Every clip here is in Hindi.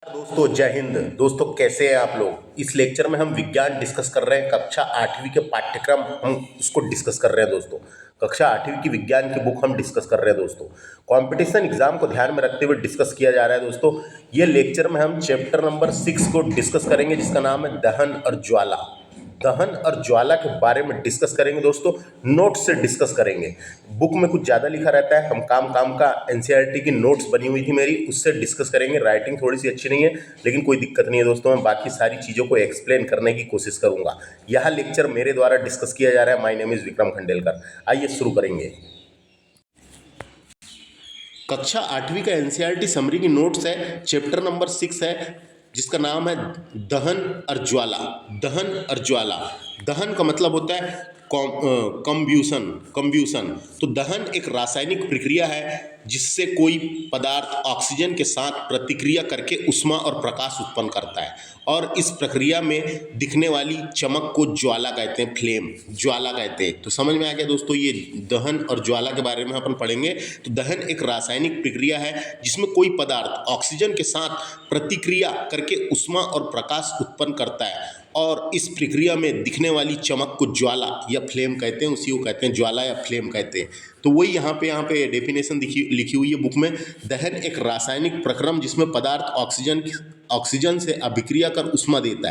दोस्तों जय हिंद। दोस्तों कैसे हैं आप लोग। इस लेक्चर में हम विज्ञान डिस्कस कर रहे हैं। कक्षा 8वीं के पाठ्यक्रम हम उसको डिस्कस कर रहे हैं दोस्तों। कक्षा 8वीं की विज्ञान की बुक हम डिस्कस कर रहे हैं दोस्तों। कंपटीशन एग्जाम को ध्यान में रखते हुए डिस्कस किया जा रहा है दोस्तों। ये लेक्चर में हम चैप्टर नंबर 6 को डिस्कस करेंगे, जिसका नाम है दहन और ज्वाला। दहन और ज्वाला के बारे में डिस्कस करेंगे दोस्तों। नोट्स से डिस्कस करेंगे। बुक में कुछ ज़्यादा लिखा रहता है, हम काम काम का एनसीईआरटी की नोट्स बनी हुई थी मेरी, उससे डिस्कस करेंगे। राइटिंग थोड़ी सी अच्छी नहीं है, लेकिन कोई दिक्कत नहीं है दोस्तों। मैं बाकी सारी चीज़ों को एक्सप्लेन करने की कोशिश करूँगा। यह लेक्चर मेरे द्वारा डिस्कस किया जा रहा है। My name is Vikram Khandelkar. आइए शुरू करेंगे। कक्षा 8वीं का एनसीईआरटी समरी की नोट्स है, चैप्टर नंबर 6 है, जिसका नाम है दहन और ज्वाला। दहन और ज्वाला। दहन का मतलब होता है कंब्यूशन। तो दहन एक रासायनिक प्रक्रिया है जिससे कोई पदार्थ ऑक्सीजन के साथ प्रतिक्रिया करके ऊष्मा और प्रकाश उत्पन्न करता है, और इस प्रक्रिया में दिखने वाली चमक को ज्वाला कहते हैं, फ्लेम ज्वाला कहते हैं। तो समझ में आ गया दोस्तों। ये दहन और ज्वाला के बारे में अपन पढ़ेंगे। तो दहन एक रासायनिक प्रक्रिया है जिसमें कोई पदार्थ ऑक्सीजन के साथ प्रतिक्रिया करके ऊष्मा और प्रकाश उत्पन्न करता है, और इस प्रक्रिया में दिखने वाली चमक को ज्वाला या फ्लेम कहते हैं। उसी को कहते हैं ज्वाला या फ्लेम कहते हैं। तो वही यहाँ पे डेफिनेशन लिखी हुई है बुक में। दहन एक रासायनिक प्रक्रम जिसमें पदार्थ ऑक्सीजन से अभिक्रिया कर ऊष्मा देता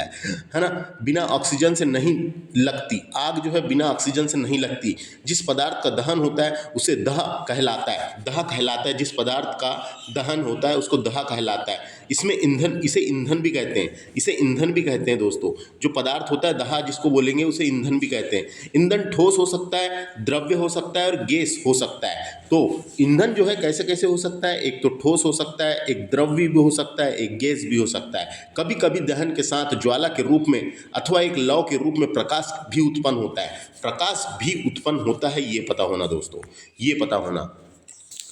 है ना। बिना ऑक्सीजन से नहीं लगती आग जो है, बिना ऑक्सीजन से नहीं लगती। जिस पदार्थ का दहन होता है उसे दह कहलाता है। दह कहलाता है, जिस पदार्थ का दहन होता है उसको दह कहलाता है। इसमें ईंधन, इसे ईंधन भी कहते हैं। इसे ईंधन भी कहते हैं दोस्तों। जो पदार्थ होता है दह जिसको बोलेंगे उसे ईंधन भी कहते हैं। ईंधन ठोस हो सकता है, द्रव्य हो सकता है और गैस हो सकता है। तो ईंधन जो है कैसे कैसे हो सकता है, एक तो ठोस हो सकता है, एक द्रव्य भी हो सकता है, एक गैस भी हो सकता है। कभी कभी दहन के साथ ज्वाला के रूप में अथवा एक लौ के रूप में प्रकाश भी उत्पन्न होता है। प्रकाश भी उत्पन्न होता है, ये पता होना दोस्तों, ये पता होना।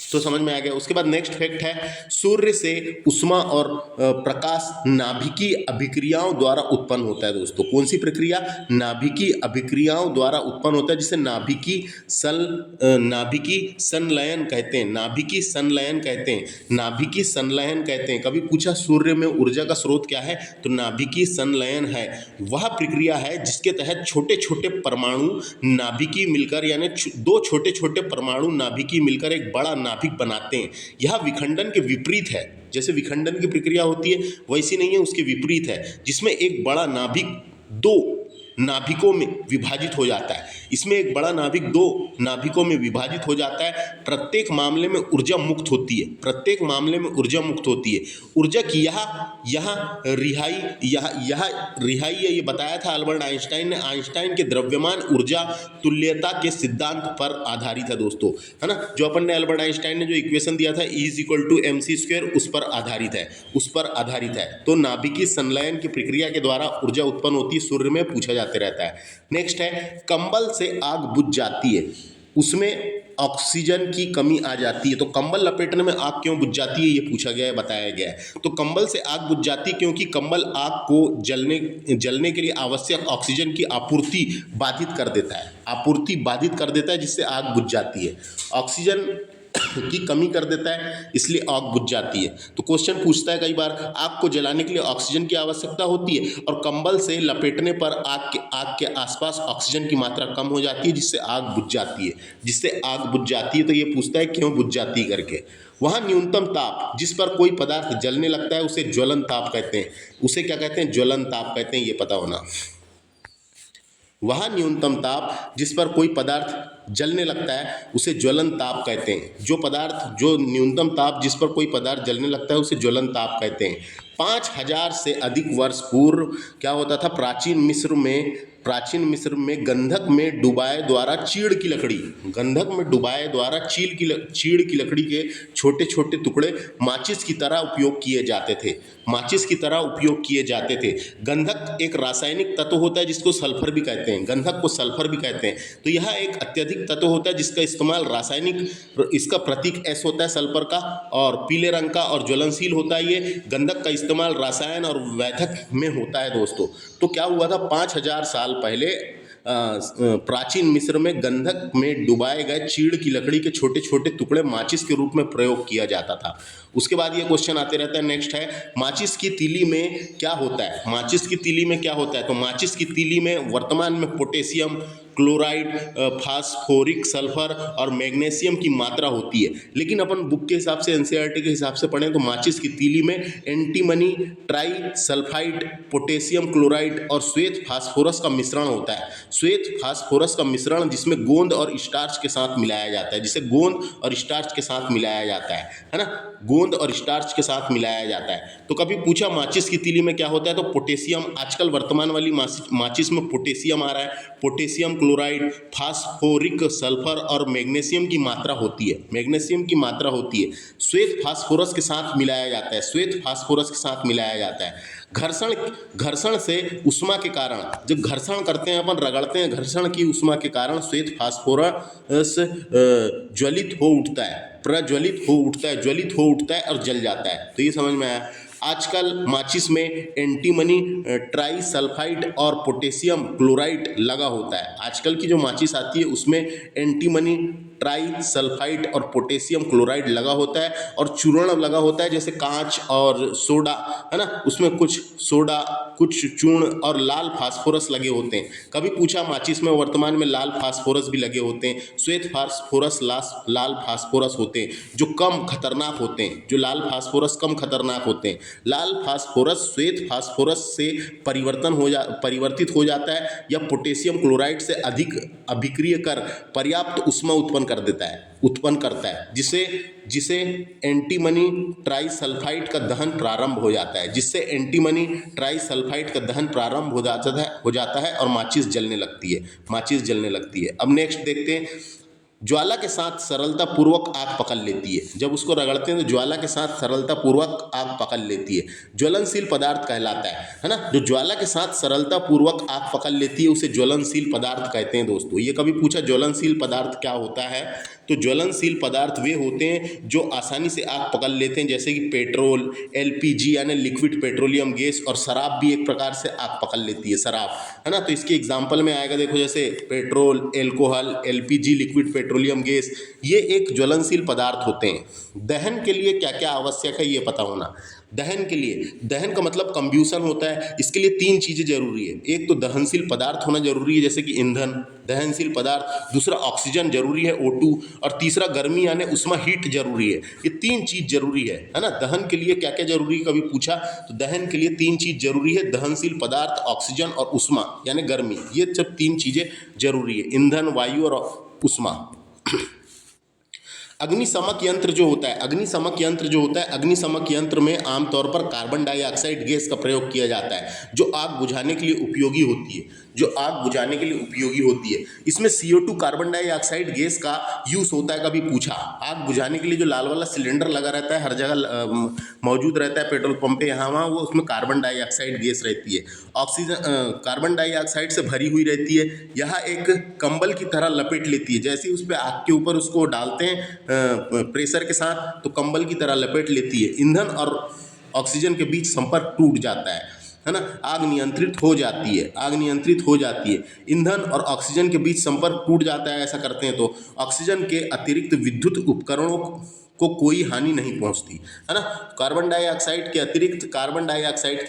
तो समझ में आ गया। उसके बाद नेक्स्ट फैक्ट है, सूर्य से ऊष्मा और प्रकाश नाभिकीय अभिक्रियाओं द्वारा उत्पन्न होता है दोस्तों। कौन सी प्रक्रिया? नाभिकीय अभिक्रियाओं द्वारा उत्पन्न होता है, जिसे नाभिकीय संलयन कहते हैं। नाभिकीय संलयन कहते हैं। नाभिकीय संलयन कहते हैं। कभी पूछा सूर्य में ऊर्जा का स्रोत क्या है, तो नाभिकीय संलयन है। वह प्रक्रिया है जिसके तहत छोटे छोटे परमाणु नाभिकीय मिलकर, यानी दो छोटे छोटे परमाणु नाभिकीय मिलकर एक बड़ा नाभिक बनाते हैं। यह विखंडन के विपरीत है। जैसे विखंडन की प्रक्रिया होती है वैसी नहीं है, उसके विपरीत है, जिसमें एक बड़ा नाभिक दो नाभिकों में विभाजित हो जाता है। इसमें एक बड़ा नाभिक दो नाभिकों में विभाजित हो जाता है। प्रत्येक मामले में ऊर्जा मुक्त होती है। प्रत्येक मामले में ऊर्जा मुक्त होती है। ऊर्जा की यह रिहाई है, ये बताया था अल्बर्ट आइंस्टाइन ने। आइंस्टाइन के द्रव्यमान ऊर्जा तुल्यता के सिद्धांत पर आधारित है दोस्तों, है ना। जो अपन ने अल्बर्ट आइंस्टाइन ने जो इक्वेशन दिया था E=mc², उस पर आधारित है, उस पर आधारित है। तो नाभिकीय संलयन की प्रक्रिया के द्वारा ऊर्जा उत्पन्न होती है। सूर्य में पूछा जाते रहता है। नेक्स्ट है, कंबल से आग बुझ जाती है, उसमें ऑक्सीजन की कमी आ जाती है। तो कंबल लपेटने में आग क्यों बुझ जाती है, ये पूछा गया है, बताया गया है। तो कंबल से आग बुझ जाती है क्योंकि कंबल आग को जलने के लिए आवश्यक ऑक्सीजन की आपूर्ति बाधित कर देता है। आपूर्ति बाधित कर देता है, जिससे आग बुझ जाती है। ऑक्सीजन की कमी कर देता है, इसलिए आग बुझ जाती है। तो क्वेश्चन पूछता है कई बार, आग को जलाने के लिए ऑक्सीजन की आवश्यकता होती है, और कंबल से लपेटने पर आग के आसपास ऑक्सीजन की मात्रा कम हो जाती है, जिससे आग बुझ जाती है। जिससे आग बुझ जाती है। तो ये पूछता है क्यों बुझ जाती है करके। वहाँ न्यूनतम ताप जिस पर कोई पदार्थ जलने लगता है उसे ज्वलन ताप कहते हैं। उसे क्या कहते हैं? ज्वलन ताप कहते हैं, ये पता होना। वह न्यूनतम ताप जिस पर कोई पदार्थ जलने लगता है उसे ज्वलन ताप कहते हैं। जो न्यूनतम ताप जिस पर कोई पदार्थ जलने लगता है उसे ज्वलन ताप कहते हैं। 5000 से अधिक वर्ष पूर्व क्या होता था? प्राचीन मिस्र में गंधक में डुबाए द्वारा चीड़ की लकड़ी के छोटे छोटे टुकड़े माचिस की तरह उपयोग किए जाते थे। गंधक एक रासायनिक तत्व होता है जिसको सल्फर भी कहते हैं। गंधक को सल्फर भी कहते हैं। तो यह एक अत्यधिक तत्व होता है जिसका इस्तेमाल इसका प्रतीक S होता है सल्फर का, और पीले रंग का, और ज्वलनशील होता है। ये गंधक का इस्तेमाल रसायन और वैधक में होता है दोस्तों। तो क्या हुआ था? 5000 साल पहले प्राचीन मिस्र में गंधक में डुबाए गए चीड़ की लकड़ी के छोटे छोटे टुकड़े माचिस के रूप में प्रयोग किया जाता था। उसके बाद ये क्वेश्चन आते रहता है। नेक्स्ट है माचिस की तीली में क्या होता है। माचिस की तीली में क्या होता है, तो माचिस की तीली में वर्तमान में पोटेशियम क्लोराइड, फास्फोरिक सल्फर और मैग्नीशियम की मात्रा होती है। लेकिन अपन बुक के हिसाब से एनसीईआरटी के हिसाब से पढ़ें तो माचिस की तीली में antimony, try sulphide, potassium chloride और श्वेत फास्फोरस का मिश्रण होता है। श्वेत फास्फोरस का मिश्रण जिसमें गोंद और स्टार्च के साथ मिलाया जाता है, जिसे गोंद और स्टार्च के साथ मिलाया जाता है ना, गोंद और स्टार्च के साथ मिलाया जाता है। तो कभी पूछा माचिस की तीली में क्या होता है, तो पोटेशियम, आजकल वर्तमान वाली माचिस में पोटेशियम आ रहा है, पोटेशियम क्लोराइड, फास्फोरिक सल्फर और मैग्नीशियम की मात्रा होती है, मैग्नीशियम की मात्रा होती है। श्वेत फास्फोरस के साथ मिलाया जाता है, श्वेत फास्फोरस के साथ मिलाया जाता है। घर्षण से उष्मा के कारण, जब घर्षण करते हैं अपन, रगड़ते हैं, घर्षण की उष्मा के कारण श्वेत फास्फोरस ज्वलित हो उठता है, प्रज्वलित हो उठता है, ज्वलित हो उठता है और जल जाता है। तो ये समझ में आया। आजकल माचिस में एंटीमनी, ट्राई सल्फाइड और पोटेशियम क्लोराइड लगा होता है। आजकल की जो माचिस आती है उसमें एंटीमनी, ट्राई सल्फाइड और पोटेशियम क्लोराइड लगा होता है और चूर्ण लगा होता है, जैसे कांच और सोडा है ना, उसमें कुछ सोडा, कुछ चूर्ण और लाल फास्फोरस लगे होते हैं। कभी पूछा माचिस में वर्तमान में लाल फास्फोरस भी लगे होते हैं, श्वेत फास्फोरस, लाल फास्फोरस होते हैं जो कम खतरनाक होते हैं, जो लाल फास्फोरस कम खतरनाक होते हैं। लाल फास्फोरस श्वेत फास्फोरस से परिवर्तित हो जाता है या पोटेशियम क्लोराइड से अधिक अभिक्रिय कर पर्याप्त ऊष्मा उत्पन्न करता है, जिसे एंटीमनी ट्राइसल्फाइड का दहन प्रारंभ हो जाता है, जिससे एंटीमनी ट्राइसल्फाइड का दहन प्रारंभ हो जाता है और माचिस जलने लगती है। अब नेक्स्ट देखते हैं, ज्वाला के साथ सरलतापूर्वक आग पकड़ लेती है। जब उसको रगड़ते हैं तो ज्वाला के साथ सरलतापूर्वक आग पकड़ लेती है, ज्वलनशील पदार्थ कहलाता है ना। जो ज्वाला के साथ सरलतापूर्वक आग पकड़ लेती है उसे ज्वलनशील पदार्थ कहते हैं दोस्तों। ये कभी पूछा ज्वलनशील पदार्थ क्या होता है, तो ज्वलनशील पदार्थ वे होते हैं जो आसानी से आग पकड़ लेते हैं, जैसे कि पेट्रोल, एलपीजी यानी लिक्विड पेट्रोलियम गैस, और शराब भी एक प्रकार से आग पकड़ लेती है, शराब है ना। तो इसके एग्जाम्पल में आएगा, देखो जैसे petrol, alcohol, LPG liquid petroleum gas, ये एक ज्वलनशील पदार्थ होते हैं। दहन के लिए क्या क्या आवश्यक है ये पता होना। दहन का मतलब कंब्यूशन होता है, इसके लिए 3 चीज़ें जरूरी है। एक तो दहनशील पदार्थ होना जरूरी है, जैसे कि ईंधन, दहनशील पदार्थ, दूसरा ऑक्सीजन जरूरी है O2, और तीसरा गर्मी यानी उष्मा, हीट जरूरी है। ये 3 चीज़ जरूरी है ना। दहन के लिए क्या क्या जरूरी है कभी पूछा, तो दहन के लिए 3 चीज़ जरूरी है, दहनशील पदार्थ, ऑक्सीजन और उष्मा यानी गर्मी। ये सब 3 चीज़ें जरूरी है, ईंधन, वायु और उष्मा। अग्निशमक यंत्र जो होता है, अग्निशमक यंत्र में आमतौर पर कार्बन डाइऑक्साइड गैस का प्रयोग किया जाता है, जो आग बुझाने के लिए उपयोगी होती है। इसमें CO2 कार्बन डाइऑक्साइड गैस का यूज होता है। कभी पूछा, आग बुझाने के लिए जो लाल वाला सिलेंडर लगा रहता है, हर जगह मौजूद रहता है, पेट्रोल पंप पे, यहाँ वहाँ, वो उसमें कार्बन डाइऑक्साइड गैस रहती है। ऑक्सीजन कार्बन डाइऑक्साइड से भरी हुई रहती है। यह एक कंबल की तरह लपेट लेती है, जैसे ही उस पर आग के ऊपर उसको डालते हैं प्रेशर के साथ, तो कंबल की तरह लपेट लेती है। ईंधन और ऑक्सीजन के बीच संपर्क टूट जाता है ना, आग नियंत्रित हो जाती है। ईंधन और ऑक्सीजन के बीच संपर्क टूट जाता है, ऐसा करते हैं तो ऑक्सीजन के अतिरिक्त विद्युत उपकरणों को कोई हानि नहीं पहुंचती है ना। कार्बन डाइऑक्साइड के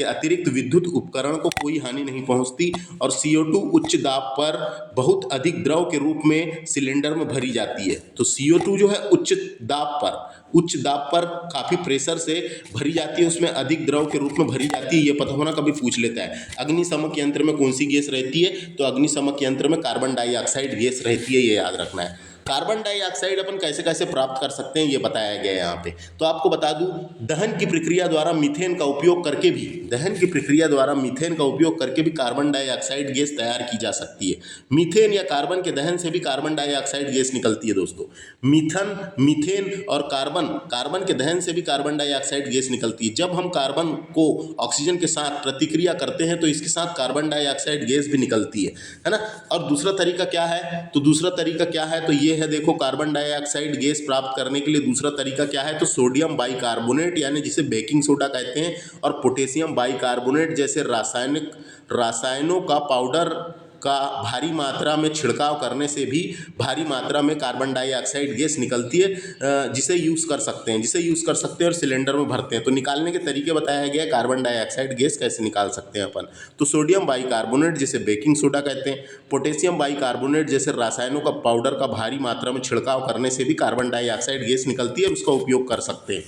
अतिरिक्त विद्युत उपकरण को कोई हानि नहीं पहुंचती, और CO2 उच्च दाब पर बहुत अधिक द्रव के रूप में सिलेंडर में भरी जाती है। तो CO2 जो है उच्च दाब पर काफ़ी प्रेशर से भरी जाती है, उसमें अधिक द्रव के रूप में भरी जाती है। ये पता होना कभी पूछ लेता है। अग्निशमक यंत्र में कौन सी गैस रहती है, तो अग्निशमक यंत्र में कार्बन डाइऑक्साइड गैस रहती है, ये याद रखना है। कार्बन डाइऑक्साइड अपन कैसे कैसे प्राप्त कर सकते हैं ये बताया गया है यहाँ पे। तो आपको बता दूं, दहन की प्रक्रिया द्वारा मीथेन का उपयोग करके भी कार्बन डाइऑक्साइड गैस तैयार की जा सकती है। मीथेन या कार्बन के दहन से भी कार्बन डाइऑक्साइड गैस निकलती है दोस्तों। मीथेन और कार्बन के दहन से भी कार्बन डाइऑक्साइड गैस निकलती है। जब हम कार्बन को ऑक्सीजन के साथ प्रतिक्रिया करते हैं तो इसके साथ कार्बन डाइऑक्साइड गैस भी निकलती है ना। और दूसरा तरीका क्या है, तो ये है, देखो कार्बन डाइऑक्साइड गैस प्राप्त करने के लिए दूसरा तरीका क्या है, तो सोडियम बाइकार्बोनेट यानी जिसे बेकिंग सोडा कहते हैं, और पोटेशियम बाइकार्बोनेट जैसे रासायनों का पाउडर का भारी मात्रा में छिड़काव करने से भी भारी मात्रा में कार्बन डाइऑक्साइड गैस निकलती है, जिसे यूज़ कर सकते हैं और सिलेंडर में भरते हैं। तो निकालने के तरीके बताया गया है, कार्बन डाइऑक्साइड गैस कैसे निकाल सकते हैं अपन। तो सोडियम बाइकार्बोनेट जिसे बेकिंग सोडा कहते हैं, पोटेशियम बाइकार्बोनेट जैसे रसायनों का पाउडर का भारी मात्रा में छिड़काव करने से भी कार्बन डाइऑक्साइड गैस निकलती है और उसका उपयोग कर सकते हैं।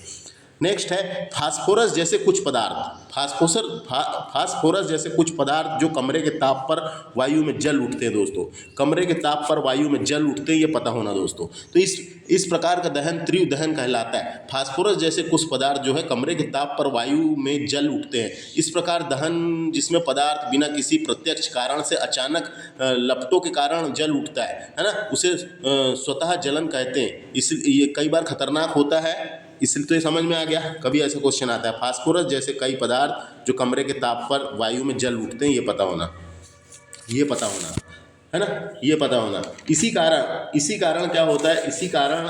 नेक्स्ट है फास्फोरस जैसे कुछ पदार्थ। फास्फोरस जैसे कुछ पदार्थ जो कमरे के ताप पर वायु में जल उठते हैं दोस्तों, कमरे के ताप पर वायु में जल उठते हैं, ये पता होना दोस्तों। तो इस प्रकार का दहन तीव्र दहन कहलाता है। फास्फोरस जैसे कुछ पदार्थ जो है कमरे के ताप पर वायु में जल उठते हैं। इस प्रकार दहन जिसमें पदार्थ बिना किसी प्रत्यक्ष कारण से अचानक लपटों के कारण जल उठता है ना, उसे स्वतः जलन कहते हैं। ये कई बार खतरनाक होता है, इसलिए तो ये समझ में आ गया। कभी ऐसा क्वेश्चन आता है, फास्फोरस जैसे कई पदार्थ जो कमरे के ताप पर वायु में जल उठते हैं, ये पता होना है ना, ये पता होना। इसी कारण क्या होता है, इसी कारण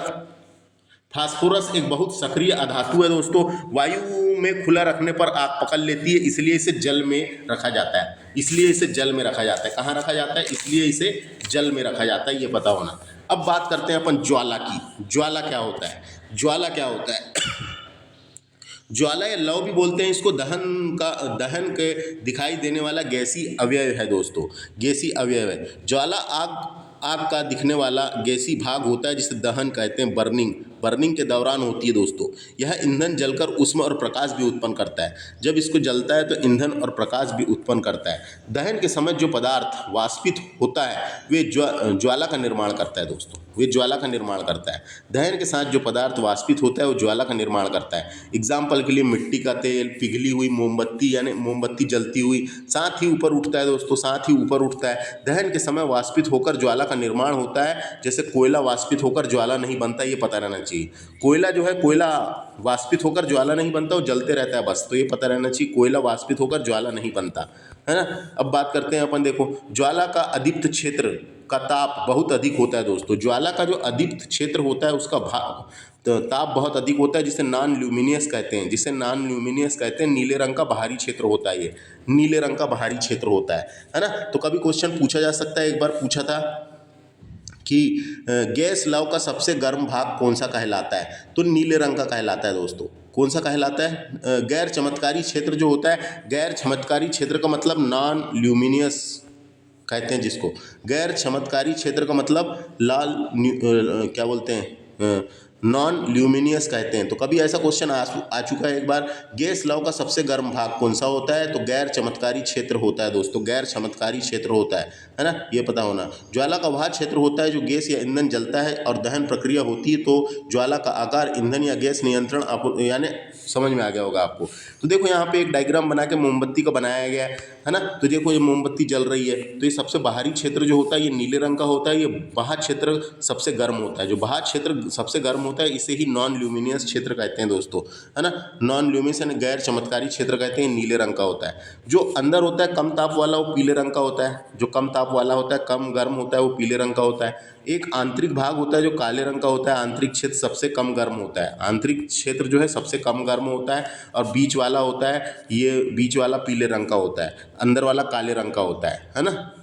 फास्फोरस एक बहुत सक्रिय अधातु है दोस्तों। वायु में खुला रखने पर आग पकड़ लेती है, इसलिए इसे जल में रखा जाता है। कहाँ रखा जाता है? इसलिए इसे जल में रखा जाता है, ये पता होना। अब बात करते हैं अपन ज्वाला की। ज्वाला क्या होता है? ज्वाला या लौ भी बोलते हैं इसको, दहन के दिखाई देने वाला गैसी अवयव है दोस्तों, गैसी अवयव है। ज्वाला आग का दिखने वाला गैसी भाग होता है जिसे दहन कहते हैं। बर्निंग के दौरान होती है दोस्तों। यह ईंधन जलकर ऊष्मा और प्रकाश भी उत्पन्न करता है। जब इसको जलता है तो ईंधन और प्रकाश भी उत्पन्न करता है। दहन के समय जो पदार्थ वाष्पित होता है वे ज्वाला का निर्माण करता है दोस्तों, दहन के साथ जो पदार्थ वाष्पित होता है वो ज्वाला का निर्माण करता है। एग्जाम्पल के लिए मिट्टी का तेल, पिघली हुई मोमबत्ती यानी मोमबत्ती जलती हुई साथ ही ऊपर उठता है। दहन के समय वाष्पित होकर ज्वाला का निर्माण होता है। जैसे कोयला वाष्पित होकर ज्वाला नहीं बनता, ये पता रहना चाहिए। कोयला जो है, कोयला वाष्पित होकर ज्वाला नहीं बनता, वो जलते रहता है बस, तो ये पता रहना चाहिए, कोयला वाष्पित होकर ज्वाला नहीं बनता, है ना। अब बात करते हैं अपन, देखो ज्वाला का अदीप्त क्षेत्र का ताप बहुत अधिक होता है दोस्तों। ज्वाला का जो अदीप्त क्षेत्र होता है उसका ताप बहुत अधिक होता है, जिसे नॉन ल्यूमिनियस कहते हैं। नीले रंग का बाहरी क्षेत्र होता है, ये नीले रंग का बाहरी क्षेत्र होता है ना। तो कभी क्वेश्चन पूछा जा सकता है, एक बार पूछा था कि गैस लव का सबसे गर्म भाग कौन सा कहलाता है, तो नीले रंग का कहलाता है दोस्तों। कौन सा कहलाता है? गैर चमत्कारी क्षेत्र जो होता है, गैर चमत्कारी क्षेत्र का मतलब नॉन ल्यूमिनियस कहते हैं जिसको। गैर चमत्कारी क्षेत्र का मतलब क्या बोलते हैं, नॉन ल्यूमिनियस कहते हैं। तो कभी ऐसा क्वेश्चन आ चुका है एक बार, गैस लव का सबसे गर्म भाग कौन सा होता है, तो गैर चमत्कारी क्षेत्र होता है दोस्तों, गैर चमत्कारी क्षेत्र होता है ना, ये पता होना। ज्वाला का वह क्षेत्र होता है जो गैस या ईंधन जलता है और दहन प्रक्रिया होती है, तो ज्वाला का आकार ईंधन या गैस नियंत्रण यानी समझ में आ गया होगा आपको। तो देखो यहाँ पे एक डायग्राम बना के मोमबत्ती का बनाया गया है ना। तो देखो ये मोमबत्ती जल रही है, तो ये सबसे बाहरी क्षेत्र जो होता है ये नीले रंग का होता है, ये बाहर क्षेत्र सबसे गर्म होता है। जो बाहर क्षेत्र सबसे गर्म होता है इसे ही नॉन ल्यूमिनियस क्षेत्र कहते हैं दोस्तों, है ना। नॉन ल्यूमिनियस यानी गैर चमत्कारी क्षेत्र कहते हैं, नीले रंग का होता है। जो अंदर होता है कम ताप वाला वो पीले रंग का होता है, जो कम ताप वाला होता है, कम गर्म होता है, वो पीले रंग का होता है। एक आंतरिक भाग होता है जो काले रंग का होता है, आंतरिक क्षेत्र सबसे कम गर्म होता है, आंतरिक क्षेत्र जो है सबसे कम गर्म होता है। और बीच वाला होता है, ये बीच वाला पीले रंग का होता है, अंदर वाला काले रंग का होता है ना।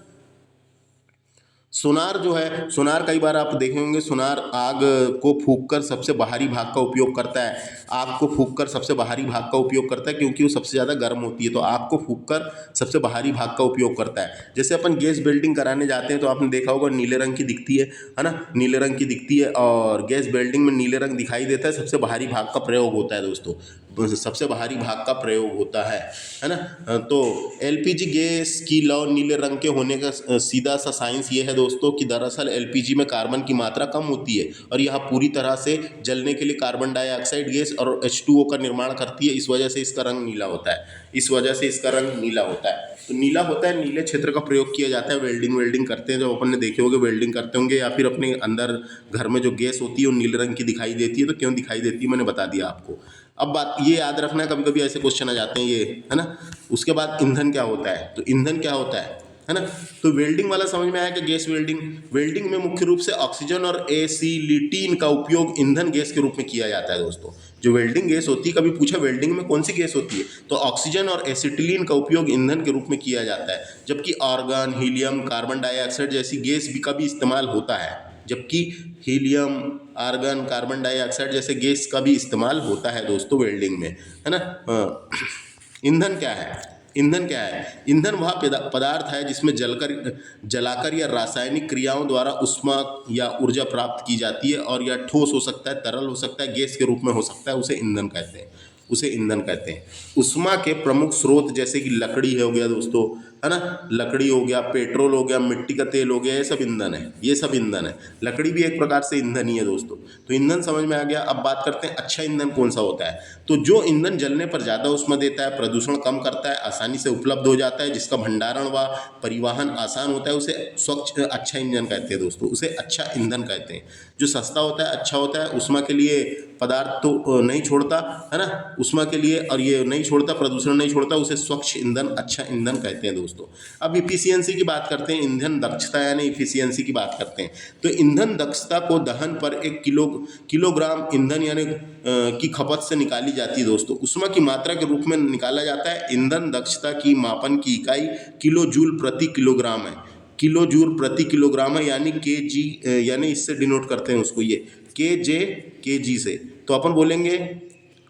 सोनार जो है, सोनार कई बार आप देखे होंगे, सोनार आग को फूंककर सबसे बाहरी भाग का उपयोग करता है। आग को फूंककर सबसे बाहरी भाग का उपयोग करता है क्योंकि वो सबसे ज़्यादा गर्म होती है, तो आग को फूंककर सबसे बाहरी भाग का उपयोग करता है। जैसे अपन गैस बेल्टिंग कराने जाते हैं तो आपने देखा होगा नीले रंग की दिखती है ना, नीले रंग की दिखती है और गैस बेल्टिंग में नीले रंग दिखाई देता है, सबसे बाहरी भाग का प्रयोग होता है दोस्तों, सबसे बाहरी भाग का प्रयोग होता है ना। तो एलपीजी गैस की लौ नीले रंग के होने का सीधा सा साइंस ये है दोस्तों कि दरअसल एलपीजी में कार्बन की मात्रा कम होती है और यह पूरी तरह से जलने के लिए कार्बन डाइऑक्साइड गैस और H2O का निर्माण करती है, इस वजह से इसका रंग नीला होता है। तो नीला होता है, नीले क्षेत्र का प्रयोग किया जाता है। वेल्डिंग करते हैं, जब अपन ने देखे होंगे वेल्डिंग करते होंगे, या फिर अपने अंदर घर में जो गैस होती है वो नीले रंग की दिखाई देती है। तो क्यों दिखाई देती है मैंने बता दिया आपको। अब बात ये याद रखना, कभी कभी ऐसे क्वेश्चन आ जाते हैं ये, है ना। उसके बाद ईंधन क्या होता है, तो ईंधन क्या होता है, है ना। तो वेल्डिंग वाला समझ में आया कि गैस वेल्डिंग, वेल्डिंग में मुख्य रूप से ऑक्सीजन और एसिलिटीन का उपयोग ईंधन गैस के रूप में किया जाता है दोस्तों। जो वेल्डिंग गैस होती है, कभी पूछा वेल्डिंग में कौन सी गैस होती है, तो ऑक्सीजन और एसिटिलीन का उपयोग ईंधन के रूप में किया जाता है। जबकि आर्गन, हीलियम, कार्बन डाइऑक्साइड जैसी गैस भी का भी इस्तेमाल होता है। जबकि हीलियम, आर्गन, कार्बन डाइऑक्साइड जैसे गैस का भी इस्तेमाल होता है दोस्तों वेल्डिंग में, है ना। ईंधन क्या है? ईंधन क्या है? ईंधन वह पदार्थ है जिसमें जलाकर या रासायनिक क्रियाओं द्वारा ऊष्मा या ऊर्जा प्राप्त की जाती है, और यह ठोस हो सकता है, तरल हो सकता है, गैस के रूप में हो सकता है, उसे ईंधन कहते हैं, उसे ईंधन कहते हैं। ऊष्मा के प्रमुख स्रोत जैसे कि लकड़ी हो गया दोस्तों, है ना, लकड़ी हो गया, पेट्रोल हो गया, मिट्टी का तेल हो गया, ये सब ईंधन है, ये सब ईंधन है। लकड़ी भी एक प्रकार से ईंधन ही है दोस्तों। तो ईंधन समझ में आ गया। अब बात करते हैं अच्छा ईंधन कौन सा होता है। तो जो ईंधन जलने पर ज़्यादा ऊष्मा देता है, प्रदूषण कम करता है, आसानी से उपलब्ध हो जाता है, जिसका भंडारण व परिवहन आसान होता है, उसे स्वच्छ अच्छा ईंधन कहते हैं दोस्तों, उसे अच्छा ईंधन कहते हैं। जो सस्ता होता है, अच्छा होता है, ऊष्मा के लिए पदार्थ तो नहीं छोड़ता, है ना, ऊष्मा के लिए, और ये नहीं छोड़ता, प्रदूषण नहीं छोड़ता, उसे स्वच्छ ईंधन, अच्छा ईंधन कहते हैं दोस्तों। अब इफिशियंसी की बात करते हैं, ईंधन दक्षता यानी इफिशियंसी की बात करते हैं। तो ईंधन दक्षता को दहन पर 1 किलोग्राम ईंधन यानी की खपत से निकाली जाती है दोस्तों। ऊष्मा की मात्रा के रूप में निकाला जाता है। ईंधन दक्षता की मापन की इकाई किलो जूल प्रति किलोग्राम है, किलो जूल प्रति किलोग्राम है, यानी के जी, यानी इससे डिनोट करते हैं उसको, ये के जी से। तो अपन बोलेंगे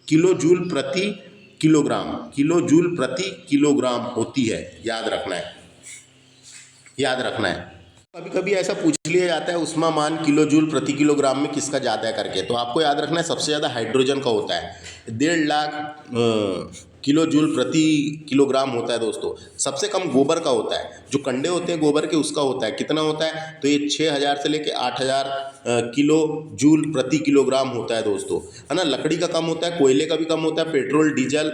किलो जूल प्रति किलोग्राम, किलो जूल प्रति किलोग्राम होती है, याद रखना है, याद रखना है। कभी कभी ऐसा पूछ लिया जाता है ऊष्मा मान किलो जूल प्रति किलोग्राम में किसका ज़्यादा है करके, तो आपको याद रखना है सबसे ज़्यादा हाइड्रोजन का होता है, 1.5 लाख किलो जूल प्रति किलोग्राम होता है दोस्तों। सबसे कम गोबर का होता है, जो कंडे होते हैं गोबर के, उसका होता है, कितना होता है, तो ये 6000 से लेके 8000 किलो जूल प्रति किलोग्राम होता है दोस्तों, है ना। लकड़ी का कम होता है, कोयले का भी कम होता है, पेट्रोल, डीजल,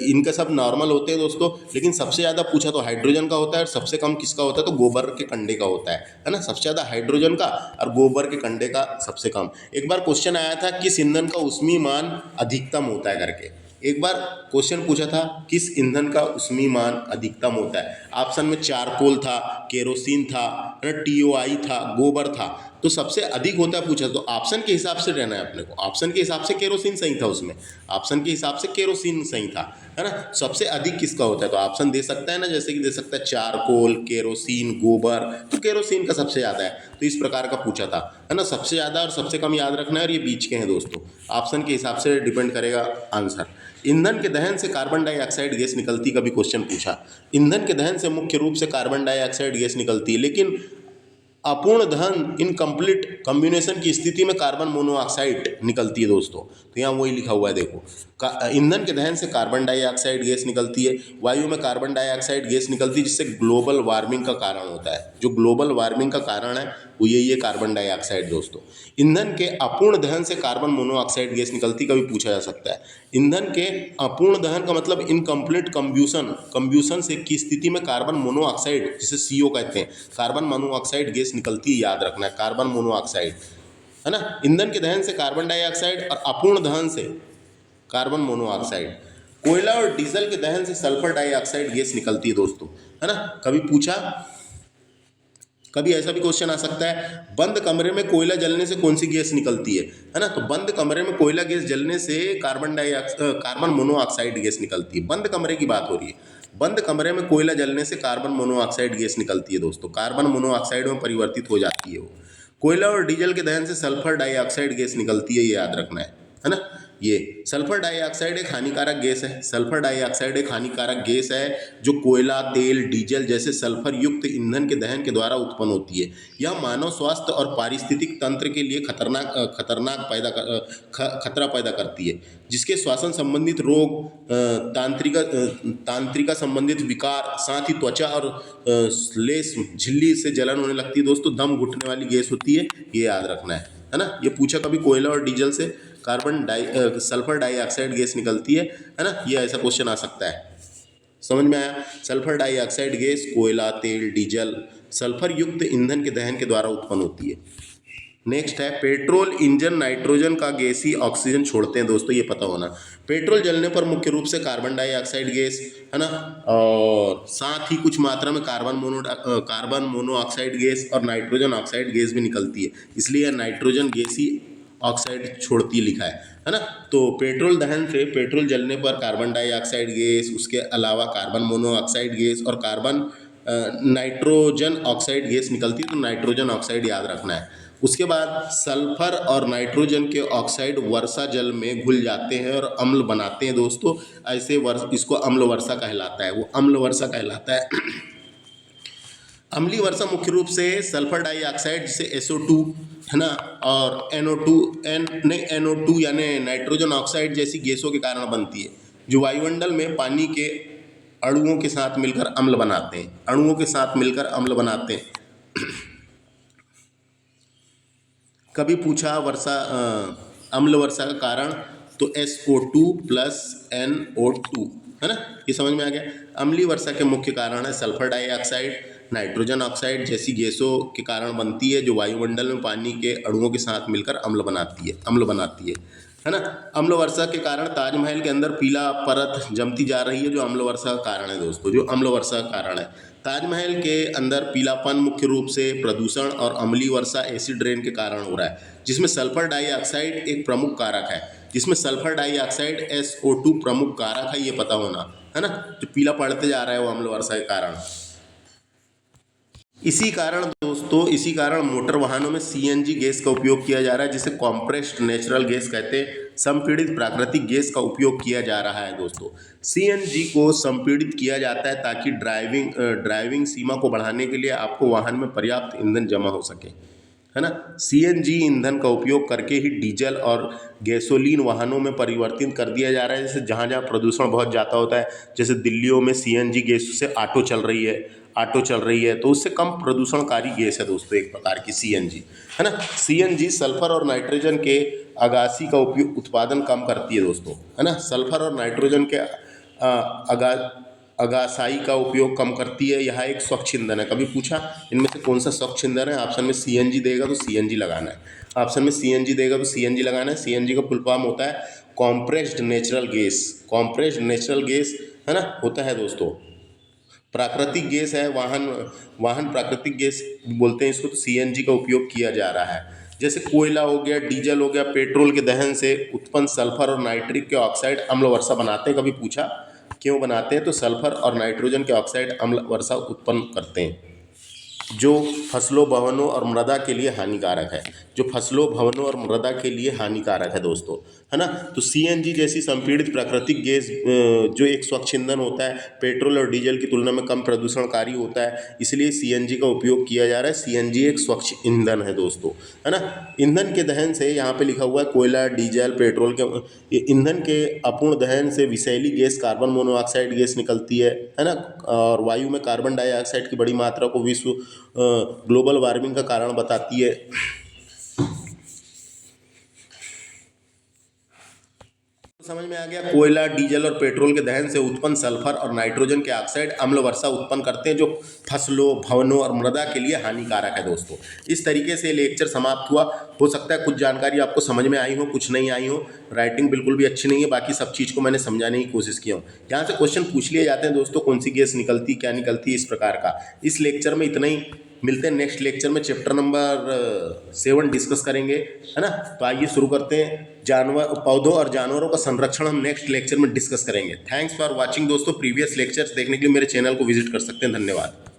इनके सब नॉर्मल होते हैं दोस्तों। लेकिन सबसे ज़्यादा पूछा तो हाइड्रोजन का होता है, और सबसे कम किसका होता है, तो गोबर के कंडे का होता है ना। सबसे ज़्यादा हाइड्रोजन का और गोबर के कंडे का सबसे कम। एक बार क्वेश्चन आया था किस ईंधन का ऊष्मीय मान अधिकतम होता है करके, एक बार क्वेश्चन पूछा था किस ईंधन का ऊष्मीय मान अधिकतम होता है। ऑप्शन में चारकोल था, केरोसिन था, TOI था, गोबर था। तो सबसे अधिक होता है पूछा, तो ऑप्शन के हिसाब से रहना है अपने को। ऑप्शन के हिसाब से केरोसिन सही था, उसमें ऑप्शन के हिसाब से केरोसिन सही था, है ना। सबसे अधिक किसका होता है, तो ऑप्शन दे सकता है ना, जैसे कि दे सकता है चारकोल, केरोसिन, गोबर, तो केरोसिन का सबसे ज़्यादा है। तो इस प्रकार का पूछा था, है ना। सबसे ज़्यादा और सबसे कम याद रखना है, और ये बीच के हैं दोस्तों। ऑप्शन के हिसाब से डिपेंड करेगा आंसर। ईंधन के दहन से कार्बन डाइऑक्साइड गैस निकलती, कभी क्वेश्चन पूछा। ईंधन के दहन से मुख्य रूप से कार्बन डाइऑक्साइड गैस निकलती है, लेकिन अपूर्ण दहन, इनकम्प्लीट कम्बिनेशन की स्थिति में कार्बन मोनोऑक्साइड निकलती है दोस्तों। तो यहाँ वही लिखा हुआ है देखो, ईंधन के दहन से कार्बन डाइऑक्साइड गैस निकलती है, वायु में कार्बन डाइऑक्साइड गैस निकलती है, जिससे ग्लोबल वार्मिंग का कारण होता है। जो ग्लोबल वार्मिंग का कारण है वो यही है, कार्बन डाइऑक्साइड दोस्तों। ईंधन के अपूर्ण दहन से कार्बन मोनोऑक्साइड गैस निकलती, कभी पूछा जा सकता है। ईंधन के अपूर्ण दहन का मतलब इनकम्प्लीट कंब्यूशन से की स्थिति में कार्बन मोनोऑक्साइड, जिसे CO कहते हैं, कार्बन मोनोऑक्साइड गैस निकलती है, याद रखना है, कार्बन मोनोऑक्साइड, है ना। ईंधन के दहन से कार्बन डाइऑक्साइड और अपूर्ण दहन से कार्बन मोनोऑक्साइड। कोयला और डीजल के दहन से सल्फर डाइऑक्साइड गैस निकलती है दोस्तों, है ना। कभी पूछा, कभी ऐसा भी क्वेश्चन आ सकता है, बंद कमरे में कोयला जलने से कौन सी गैस निकलती है ना। तो बंद कमरे में कोयला गैस जलने से कार्बन मोनोऑक्साइड गैस निकलती है। बंद कमरे की बात हो रही है, बंद कमरे में कोयला जलने से कार्बन मोनोऑक्साइड गैस निकलती है दोस्तों, कार्बन मोनोऑक्साइड में परिवर्तित हो जाती है वो। कोयला और डीजल के दहन से सल्फर डाइऑक्साइड गैस निकलती है, ये याद रखना है ना। ये सल्फर डाइऑक्साइड एक हानिकारक गैस है, सल्फर डाइऑक्साइड एक हानिकारक गैस है, जो कोयला, तेल, डीजल जैसे सल्फर युक्त ईंधन के दहन के द्वारा उत्पन्न होती है। यह मानव स्वास्थ्य और पारिस्थितिक तंत्र के लिए खतरा पैदा करती है, जिसके श्वसन संबंधित रोग, तांत्रिका संबंधित विकार, साथ ही त्वचा और लेस झिल्ली से जलन होने लगती है दोस्तों। दम घुटने वाली गैस होती है, ये याद रखना है ना। ये पूछा कभी, कोयला और डीजल से सल्फर डाइऑक्साइड गैस निकलती है ना। ये ऐसा क्वेश्चन आ सकता है, समझ में आया। सल्फर डाइऑक्साइड गैस कोयला, तेल, डीजल, सल्फर युक्त ईंधन के दहन के द्वारा उत्पन्न होती है। नेक्स्ट है पेट्रोल इंजन नाइट्रोजन का गैस ही ऑक्सीजन छोड़ते हैं दोस्तों, ये पता होना। पेट्रोल जलने पर मुख्य रूप से कार्बन डाइऑक्साइड गैस, है ना, और साथ ही कुछ मात्रा में कार्बन मोनोऑक्साइड गैस और नाइट्रोजन ऑक्साइड गैस भी निकलती है, इसलिए नाइट्रोजन गैस ही ऑक्साइड छोड़ती लिखा है ना। तो पेट्रोल दहन से, पेट्रोल जलने पर कार्बन डाइऑक्साइड गैस, उसके अलावा कार्बन मोनोऑक्साइड गैस और कार्बन नाइट्रोजन ऑक्साइड गैस निकलती है, तो नाइट्रोजन ऑक्साइड याद रखना है। उसके बाद सल्फर और नाइट्रोजन के ऑक्साइड वर्षा जल में घुल जाते हैं और अम्ल बनाते हैं दोस्तों, ऐसे इसको अम्ल वर्षा कहलाता है, वो अम्ल वर्षा कहलाता है। अम्लीय वर्षा मुख्य रूप से सल्फर डाइऑक्साइड जिसे SO2, है ना, और NO2 यानी नाइट्रोजन ऑक्साइड जैसी गैसों के कारण बनती है, जो वायुमंडल में पानी के अणुओं के साथ मिलकर अम्ल बनाते हैं, अणुओं के साथ मिलकर अम्ल बनाते हैं। कभी पूछा वर्षा अम्ल वर्षा का कारण, तो SO2 प्लस NO2, है ना, ये समझ में आ गया। अम्लीय वर्षा के मुख्य कारण है सल्फर डाइऑक्साइड, नाइट्रोजन ऑक्साइड जैसी गैसों के कारण बनती है, जो वायुमंडल में पानी के अणुओं के साथ मिलकर अम्ल बनाती है ना। अम्ल वर्षा के कारण ताजमहल के अंदर पीला परत जमती जा रही है, जो अम्ल वर्षा का कारण है दोस्तों, जो अम्ल वर्षा का कारण है। ताजमहल के अंदर पीलापन मुख्य रूप से प्रदूषण और अम्लीय वर्षा एसिड रेन के कारण हो रहा है, जिसमें सल्फर डाइऑक्साइड एक प्रमुख कारक है, जिसमें सल्फर डाइऑक्साइड SO2 प्रमुख कारक है, ये पता होना, है ना। जो पीला पड़ते जा रहा है वो अम्ल वर्षा के कारण। इसी कारण मोटर वाहनों में CNG गैस का उपयोग किया जा रहा है, जिसे कॉम्प्रेस्ड नेचुरल गैस कहते हैं। संपीड़ित प्राकृतिक गैस का उपयोग किया जा रहा है दोस्तों। CNG को संपीड़ित किया जाता है ताकि ड्राइविंग सीमा को बढ़ाने के लिए आपको वाहन में पर्याप्त ईंधन जमा हो सके, है ना। CNG ईंधन का उपयोग करके ही डीजल और गैसोलीन वाहनों में परिवर्तित कर दिया जा रहा है। जैसे जहाँ जहाँ प्रदूषण बहुत ज़्यादा होता है, जैसे दिल्लियों में CNG गैस से ऑटो चल रही है, तो उससे कम प्रदूषणकारी गैस है दोस्तों, एक प्रकार की CNG, है ना। CNG सल्फर और नाइट्रोजन के अगासी का उत्पादन कम करती है दोस्तों, है ना। सल्फर और नाइट्रोजन के अगासाई का उपयोग कम करती है। यह एक स्वच्छ ईंधन है। कभी पूछा इनमें से कौन सा स्वच्छ ईंधन है, ऑप्शन में CNG देगा तो CNG लगाना है, ऑप्शन में CNG देगा तो CNG लगाना है। CNG का फुल फॉर्म होता है कॉम्प्रेस्ड नेचुरल गैस, है ना, होता है दोस्तों। प्राकृतिक गैस है, वाहन प्राकृतिक गैस बोलते हैं इसको, तो CNG का उपयोग किया जा रहा है। जैसे कोयला हो गया, डीजल हो गया, पेट्रोल के दहन से उत्पन्न सल्फर और नाइट्रिक के ऑक्साइड अम्ल वर्षा बनाते हैं। कभी पूछा क्यों बनाते हैं, तो सल्फर और नाइट्रोजन के ऑक्साइड अम्ल वर्षा उत्पन्न करते हैं, जो फसलों, भवनों और मृदा के लिए हानिकारक है, दोस्तों, है ना। तो CNG जैसी संपीड़ित प्राकृतिक गैस जो एक स्वच्छ ईंधन होता है, पेट्रोल और डीजल की तुलना में कम प्रदूषणकारी होता है, इसलिए CNG का उपयोग किया जा रहा है। CNG एक स्वच्छ ईंधन है दोस्तों, है ना। ईंधन के दहन से, यहाँ पे लिखा हुआ है कोयला, डीजल, पेट्रोल के ईंधन के अपूर्ण दहन से विषैली गैस कार्बन मोनोऑक्साइड गैस निकलती है ना, और वायु में कार्बन डाइऑक्साइड की बड़ी मात्रा को विश्व ग्लोबल वार्मिंग का कारण बताती है। समझ में आ गया। कोयला, डीजल और पेट्रोल के दहन से उत्पन्न सल्फर और नाइट्रोजन के ऑक्साइड अम्ल वर्षा उत्पन्न करते हैं, जो फसलों, भवनों और मृदा के लिए हानिकारक है दोस्तों। इस तरीके से लेक्चर समाप्त हुआ। हो सकता है कुछ जानकारी आपको समझ में आई हो, कुछ नहीं आई हो, राइटिंग बिल्कुल भी अच्छी नहीं है, बाकी सब चीज़ को मैंने समझाने की कोशिश किया हूँ। यहाँ से क्वेश्चन पूछ लिए जाते हैं दोस्तों, कौन सी गैस निकलती, क्या निकलती, इस प्रकार का। इस लेक्चर में इतना ही, मिलते हैं नेक्स्ट लेक्चर में, चैप्टर नंबर 7 डिस्कस करेंगे, है ना। तो आइए शुरू करते हैं। पौधों और जानवरों का संरक्षण हम नेक्स्ट लेक्चर में डिस्कस करेंगे। थैंक्स फॉर वाचिंग दोस्तों। प्रीवियस लेक्चर्स देखने के लिए मेरे चैनल को विजिट कर सकते हैं। धन्यवाद।